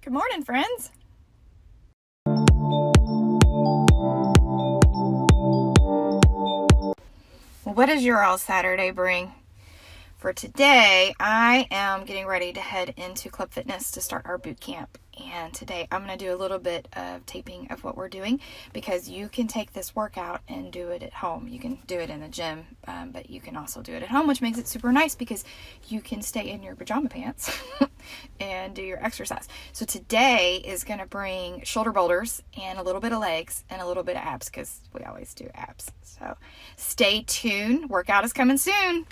Good morning, friends. What does your all Saturday bring? For today, I am getting ready to head into Club Fitness to start our boot camp. And today I'm going to do a little bit of taping of what we're doing, because you can take this workout and do it at home. You can do it in the gym, but you can also do it at home, which makes it super nice because you can stay in your pajama pants and do your exercise. So today is going to bring shoulder boulders and a little bit of legs and a little bit of abs, because we always do abs. So stay tuned. Workout is coming soon.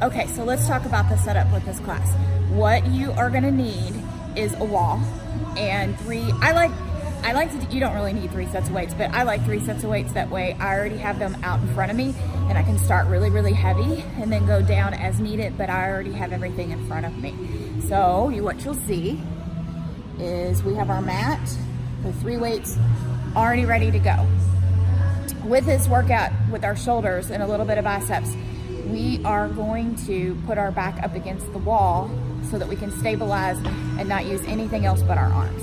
Okay, so let's talk about the setup with this class. What you are gonna need is a wall and you don't really need 3 sets of weights, but I like 3 sets of weights. That way I already have them out in front of me and I can start really, really heavy and then go down as needed, but I already have everything in front of me. So what you'll see is we have our mat with 3 weights already ready to go. With this workout, with our shoulders and a little bit of biceps, we are going to put our back up against the wall so that we can stabilize and not use anything else but our arms.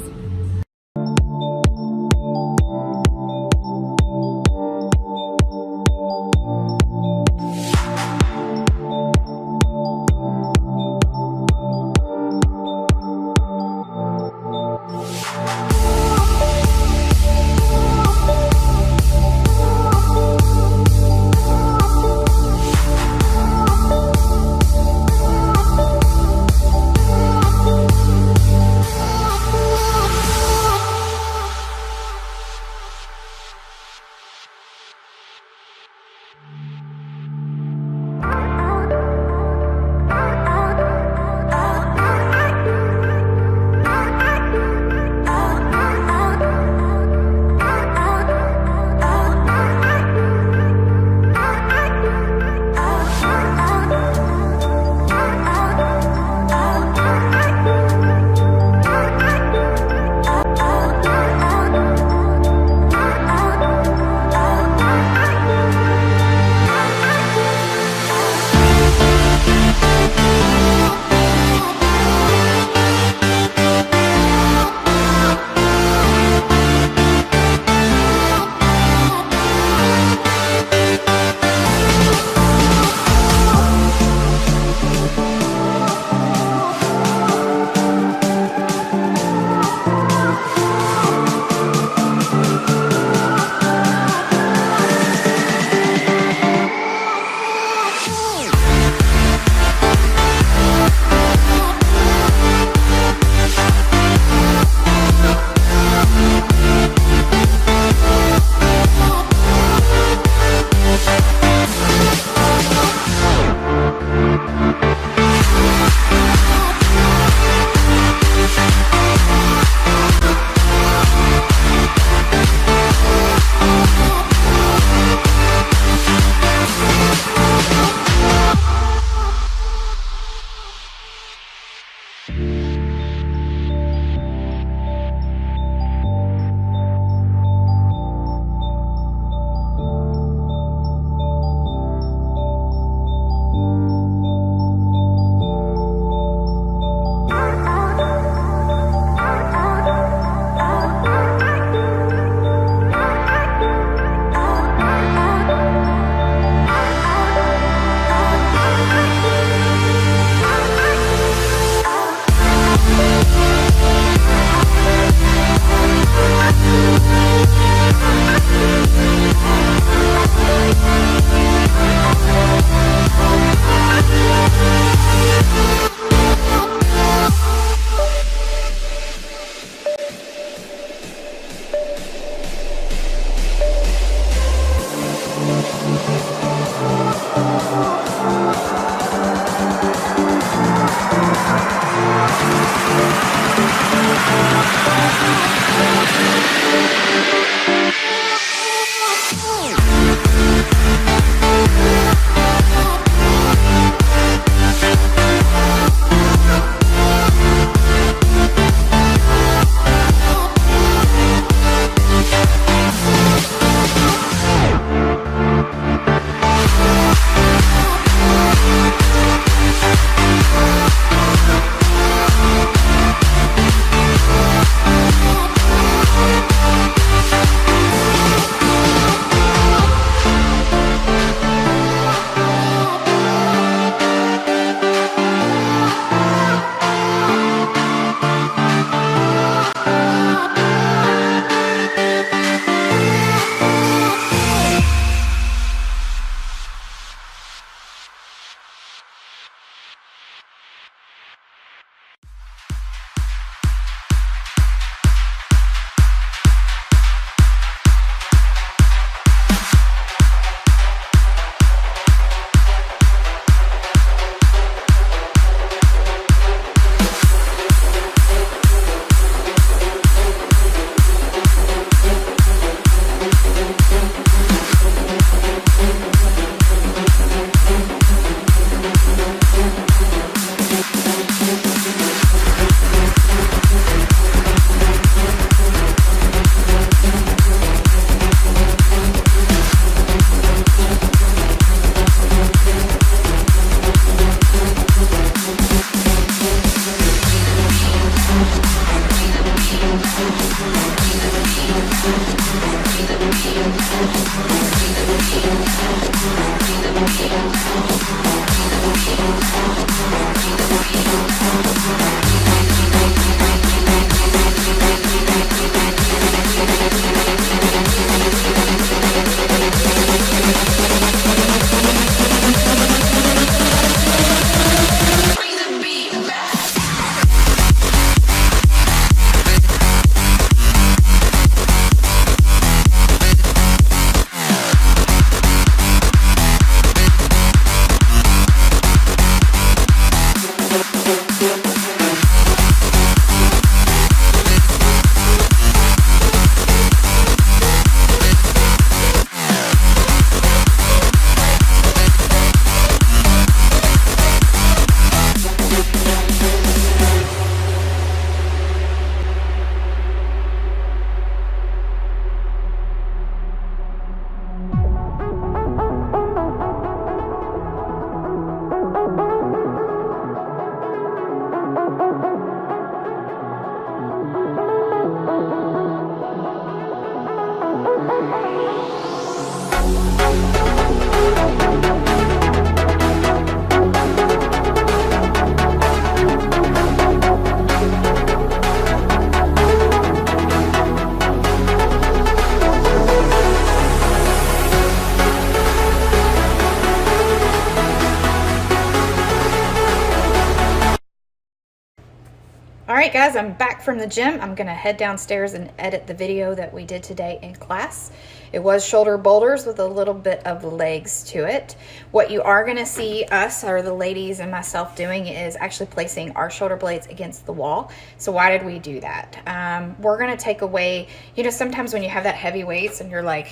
All right, guys, I'm back from the gym. I'm gonna head downstairs and edit the video that we did today in class. It was shoulder boulders with a little bit of legs to it. What you are gonna see us, or the ladies and myself, doing is actually placing our shoulder blades against the wall. So why did we do that? We're gonna take away, you know, sometimes when you have that heavy weights and you're like,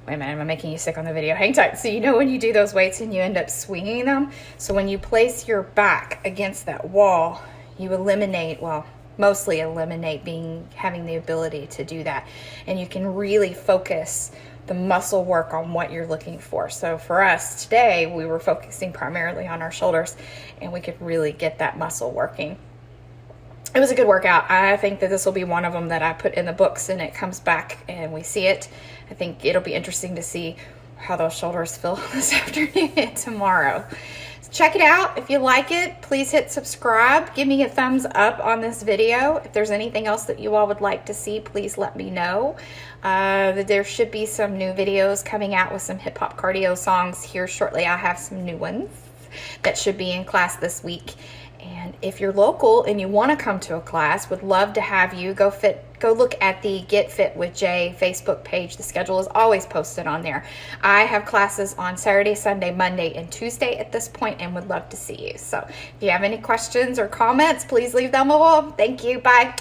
wait a minute, I'm making you sick on the video, hang tight. So you know when you do those weights and you end up swinging them, so when you place your back against that wall, you eliminate, well, mostly eliminate having the ability to do that. And you can really focus the muscle work on what you're looking for. So for us today, we were focusing primarily on our shoulders, and we could really get that muscle working. It was a good workout. I think that this will be one of them that I put in the books and it comes back and we see it. I think it'll be interesting to see how those shoulders feel this afternoon and tomorrow. Check it out. If you like it, please hit subscribe. Give me a thumbs up on this video. If there's anything else that you all would like to see, please let me know. There should be some new videos coming out with some hip hop cardio songs here shortly. I have some new ones that should be in class this week. And if you're local and you want to come to a class, would love to have you. Go look at the Get Fit with Jay Facebook page. The schedule is always posted on there. I have classes on Saturday, Sunday, Monday, and Tuesday at this point, and would love to see you. So if you have any questions or comments, please leave them below. Thank you. Bye.